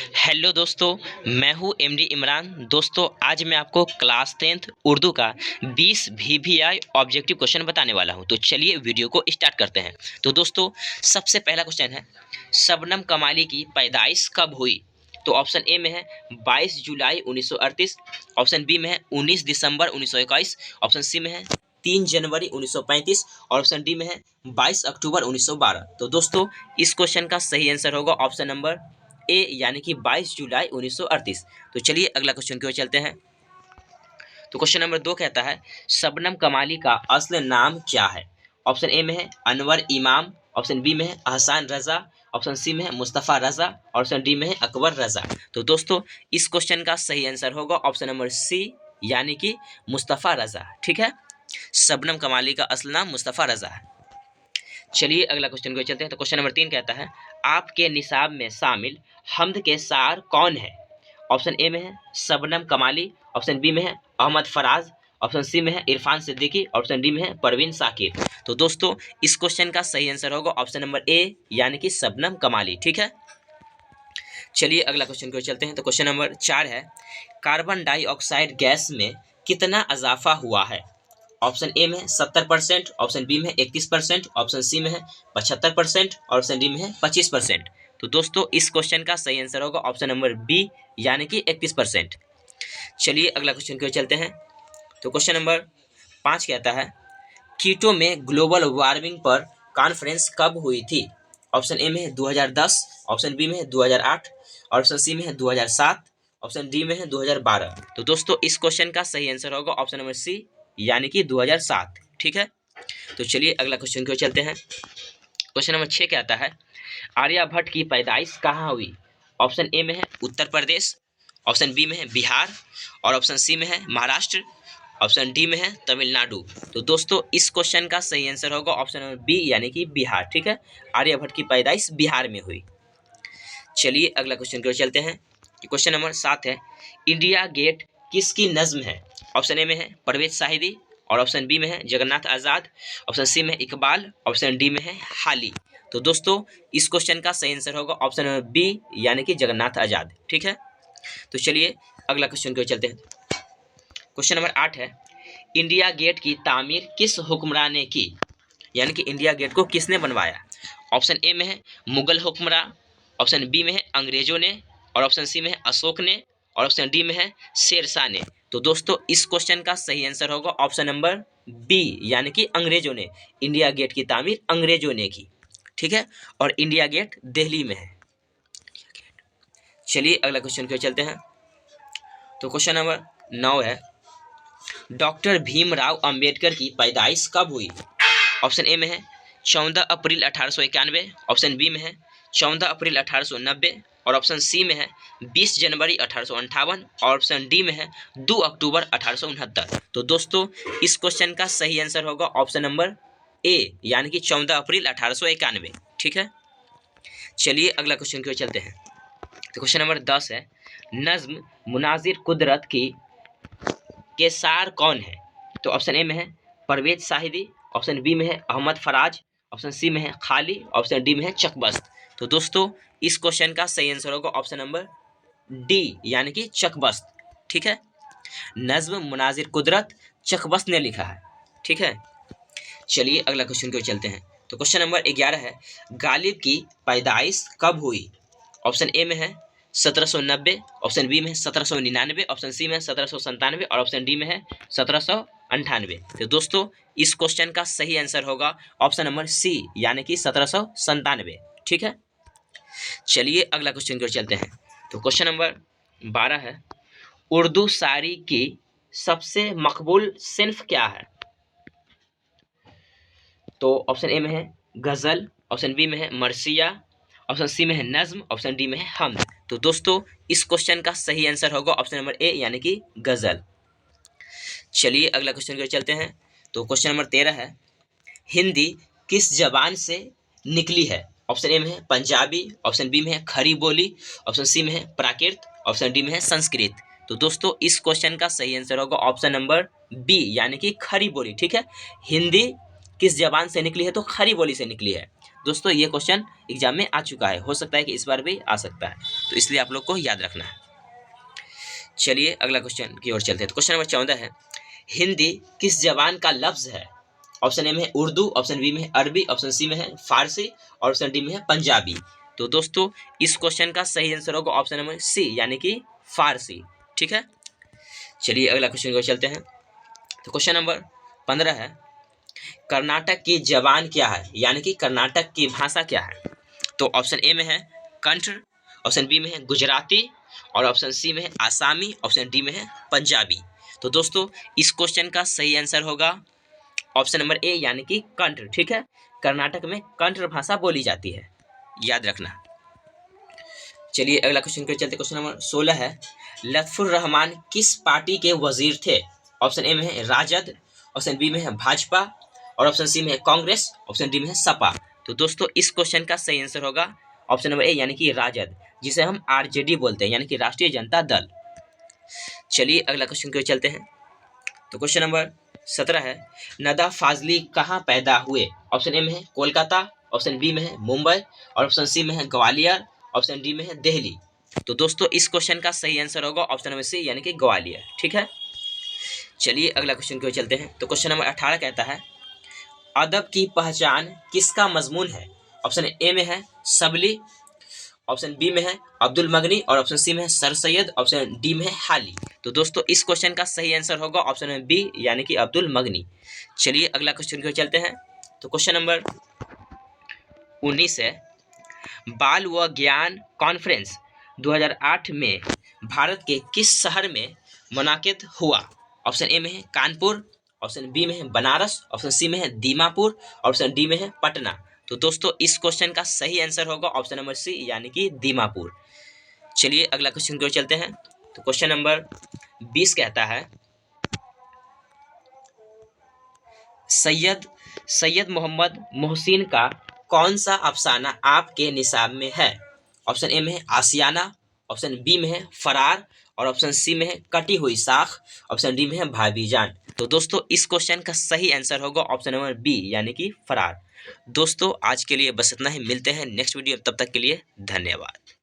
Hello दोस्तों, मैं हूं एमडी इमरान। दोस्तों, आज मैं आपको क्लास 10th उर्दू का 20 वीवीआई ऑब्जेक्टिव क्वेश्चन बताने वाला हूं। तो चलिए वीडियो को स्टार्ट करते हैं। तो दोस्तों, सबसे पहला क्वेश्चन है, शबनम कमाली की पैदाइश कब हुई? तो ऑप्शन ए में है 22 जुलाई 1938, ऑप्शन बी में है 19 दिसंबर 1921, ऑप्शन सी में है 3 जनवरी 1935 और ऑप्शन डी में है 22 अक्टूबर 1912। तो दोस्तों, इस क्वेश्चन का सही आंसर होगा ऑप्शन नंबर ए यानी कि 22 जुलाई 1938। तो चलिए अगला क्वेश्चन की ओर चलते हैं। तो क्वेश्चन नंबर 2 कहता है, शबनम कमाली का असल नाम क्या है? ऑप्शन ए में है अनवर इमाम, ऑप्शन बी में है अहसान रजा, ऑप्शन सी में है मुस्तफ़ा रजा और ऑप्शन डी में है अकबर रजा। तो दोस्तों, इस क्वेश्चन का सही आंसर होगा ऑप्शन नंबर सी यानी कि मुस्तफ़ा रजा। ठीक है, शबनम कमाली का असल नाम मुस्तफ़ा रजा है। चलिए अगला क्वेश्चन को चलते हैं। तो क्वेश्चन नंबर 3 कहता है, आपके निसाब में शामिल हम्द के शायर कौन है? ऑप्शन ए में है शबनम कमाली, ऑप्शन बी में है अहमद फराज, ऑप्शन सी में है इरफान सिद्दीकी, ऑप्शन डी में है परवीन साकिब। तो दोस्तों, इस क्वेश्चन का सही आंसर होगा ऑप्शन नंबर ए यानी कि शबनम कमाली। ठीक है, चलिए अगला क्वेश्चन की ओर चलते हैं। तो क्वेश्चन नंबर 4 है, कार्बन डाइऑक्साइड गैस में कितना इजाफा हुआ है? ऑप्शन ए में है 70%, ऑप्शन बी में है 31%, ऑप्शन सी में है 75% और ऑप्शन डी में है 25%। तो दोस्तों, इस क्वेश्चन का सही आंसर होगा ऑप्शन नंबर बी यानी कि 31%। चलिए अगला क्वेश्चन की ओर चलते हैं। तो क्वेश्चन नंबर 5 कहता है, कीटो में ग्लोबल वार्मिंग पर कॉन्फ्रेंस कब हुई थी? ऑप्शन ए में है 2010, ऑप्शन बी में है 2008 और ऑप्शन सी में है 2007, ऑप्शन डी में है 2012। तो दोस्तों, इस क्वेश्चन का सही आंसर होगा ऑप्शन नंबर सी यानी कि 2007। ठीक है, तो चलिए अगला क्वेश्चन की ओर चलते हैं। क्वेश्चन नंबर 6 कहता है, आर्यभट्ट की पैदाइश कहाँ हुई? ऑप्शन ए में है उत्तर प्रदेश, ऑप्शन बी में है बिहार और ऑप्शन सी में है महाराष्ट्र, ऑप्शन डी में है तमिलनाडु। तो दोस्तों, इस क्वेश्चन का सही आंसर होगा ऑप्शन नंबर बी यानी कि बिहार। ठीक है, आर्यभट्ट की पैदाइश बिहार में हुई। चलिए अगला क्वेश्चन की ओर चलते हैं। क्वेश्चन नंबर 7 है, इंडिया गेट किसकी नज्म है? ऑप्शन ए में है परवेज साहिदी और ऑप्शन बी में है जगन्नाथ आज़ाद, ऑप्शन सी में है इकबाल, ऑप्शन डी में है हाली। तो दोस्तों, इस क्वेश्चन का सही आंसर होगा ऑप्शन नंबर बी यानी कि जगन्नाथ आज़ाद। ठीक है, तो चलिए अगला क्वेश्चन की ओर चलते हैं। क्वेश्चन नंबर 8 है, इंडिया गेट की तामीर किस हुक्मरान ने की? यानी कि इंडिया गेट को किसने बनवाया? ऑप्शन ए में है मुगल हुक्मरान, ऑप्शन बी में है अंग्रेजों ने और ऑप्शन सी में है अशोक ने और ऑप्शन डी में है शेरशाह ने। तो दोस्तों, इस क्वेश्चन का सही आंसर होगा ऑप्शन नंबर बी यानी कि अंग्रेजों ने। इंडिया गेट की तामीर अंग्रेजों ने की। ठीक है, और इंडिया गेट दिल्ली में है। चलिए अगला क्वेश्चन की ओर चलते हैं। तो क्वेश्चन नंबर 9 है, डॉक्टर भीमराव अंबेडकर की पैदाइश कब हुई? ऑप्शन ए में है 14 अप्रैल 1891, ऑप्शन बी में है 14 अप्रैल 1890 और ऑप्शन सी में है 20 जनवरी 1858 और ऑप्शन डी में है 2 अक्टूबर 1869। तो दोस्तों, इस क्वेश्चन का सही आंसर होगा ऑप्शन नंबर ए यानी कि 14 अप्रैल 1891। ठीक है, चलिए अगला क्वेश्चन की ओर चलते हैं। तो क्वेश्चन नंबर 10 है, नज्म मुनाजिर कुदरत की के शायर कौन है? तो ऑप्शन ए में है परवेज साहिदी, ऑप्शन बी में है अहमद फराज, ऑप्शन सी में है खाली, ऑप्शन डी में है चकबस्त। तो दोस्तों, इस क्वेश्चन का सही आंसर होगा ऑप्शन नंबर डी यानी कि चकबस्त। ठीक है, नज्म मुनाजिर कुदरत चकबस्त ने लिखा है। ठीक है, चलिए अगला क्वेश्चन की ओर चलते हैं। तो क्वेश्चन नंबर 11 है, गालिब की पैदाइश कब हुई? ऑप्शन ए में है 1790, ऑप्शन बी में है 1799, ऑप्शन सी में है 1797 और ऑप्शन डी में है 1798। तो दोस्तों, इस क्वेश्चन का सही आंसर होगा ऑप्शन नंबर सी यानी कि 1797। ठीक है, चलिए अगला क्वेश्चन की ओर चलते हैं। तो क्वेश्चन नंबर 12 है, उर्दू शायरी की सबसे मकबूल सिन्फ क्या है? तो ऑप्शन ए में है गज़ल, ऑप्शन बी में है मरसिया, ऑप्शन सी में है नज्म, ऑप्शन डी में है हमद। तो दोस्तों, इस क्वेश्चन का सही आंसर होगा ऑप्शन नंबर ए यानी कि गज़ल। चलिए अगला क्वेश्चन की ओर चलते हैं। तो क्वेश्चन नंबर 13 है, हिंदी किस जबान से निकली है? ऑप्शन ए में है पंजाबी, ऑप्शन बी में है खरी बोली, ऑप्शन सी में है प्राकृत, ऑप्शन डी में है संस्कृत। तो दोस्तों, इस क्वेश्चन का सही आंसर होगा ऑप्शन नंबर बी यानी कि खरी बोली। ठीक है, हिंदी किस जबान से निकली है? तो खरी बोली से निकली है। दोस्तों ये क्वेश्चन एग्जाम में आ चुका है, हो सकता है कि इस बार भी आ सकता है, तो इसलिए आप लोग को याद रखना है। चलिए अगला क्वेश्चन की ओर चलते हैं। तो क्वेश्चन नंबर 14 है, हिंदी किस जबान का लफ्ज है? ऑप्शन ए में है उर्दू, ऑप्शन बी में है अरबी, ऑप्शन सी में है फारसी और ऑप्शन डी में है पंजाबी। तो दोस्तों इस क्वेश्चन का सही आंसर होगा ऑप्शन नंबर सी यानी कि फारसी। ठीक है, चलिए अगला क्वेश्चन की ओर चलते हैं। तो क्वेश्चन नंबर 15 है, कर्नाटक की जबान क्या है यानी कि कर्नाटक की भाषा क्या है? तो ऑप्शन ए में है कंठ, ऑप्शन बी में है गुजराती और ऑप्शन सी में है आसामी, ऑप्शन डी में है पंजाबी। तो दोस्तों इस क्वेश्चन का सही आंसर होगा ऑप्शन नंबर ए यानी कि कंठ। ठीक है, कर्नाटक में कंठ भाषा बोली जाती है, याद रखना। चलिए अगला क्वेश्चन के चलते। क्वेश्चन नंबर 16 है, लत्फुर रहमान किस पार्टी के वजीर थे? ऑप्शन ए में है राजद, ऑप्शन बी में है भाजपा और ऑप्शन सी में है कांग्रेस, ऑप्शन डी में है सपा। तो दोस्तों इस क्वेश्चन का सही आंसर होगा ऑप्शन नंबर ए यानी कि राजद, जिसे हम आरजेडी बोलते हैं यानी कि राष्ट्रीय जनता दल। चलिए अगला क्वेश्चन की ओर चलते हैं। तो क्वेश्चन नंबर 17 है, नदा फाजली कहाँ पैदा हुए? ऑप्शन ए में है कोलकाता, ऑप्शन बी में है मुंबई और ऑप्शन सी में है ग्वालियर, ऑप्शन डी में है दिल्ली। तो दोस्तों इस क्वेश्चन का सही आंसर होगा ऑप्शन नंबर सी यानी कि ग्वालियर। ठीक है, चलिए अगला क्वेश्चन की ओर चलते हैं। तो क्वेश्चन नंबर 18 कहता है, अदब की पहचान किसका मजमून है? ऑप्शन ए में है सबली, ऑप्शन बी में है अब्दुल मगनी और ऑप्शन सी में है सर सैयद, ऑप्शन डी में है हाली। तो दोस्तों इस क्वेश्चन का सही आंसर होगा ऑप्शन नंबर बी यानी कि अब्दुल मगनी। चलिए अगला क्वेश्चन की ओर चलते हैं। तो क्वेश्चन नंबर 19 है, बाल व ज्ञान कॉन्फ्रेंस 2008 में भारत के किस शहर में मुनाकिद हुआ? ऑप्शन ए में है कानपुर, ऑप्शन बी में है बनारस, ऑप्शन सी में है दीमापुर और ऑप्शन डी में है पटना। तो दोस्तों इस क्वेश्चन का सही आंसर होगा ऑप्शन नंबर सी यानी कि दीमापुर। चलिए अगला क्वेश्चन की ओर चलते हैं। तो क्वेश्चन नंबर 20 कहता है, सैयद मोहम्मद मोहसिन का कौन सा अफसाना आपके निसाब में है? ऑप्शन ए में है आसियाना, ऑप्शन बी में है फरार और ऑप्शन सी में है कटी हुई साख, ऑप्शन डी में है भाईजान। तो दोस्तों इस क्वेश्चन का सही आंसर होगा ऑप्शन नंबर बी यानी कि फरार। दोस्तों आज के लिए बस इतना ही, मिलते हैं नेक्स्ट वीडियो, तब तक के लिए धन्यवाद।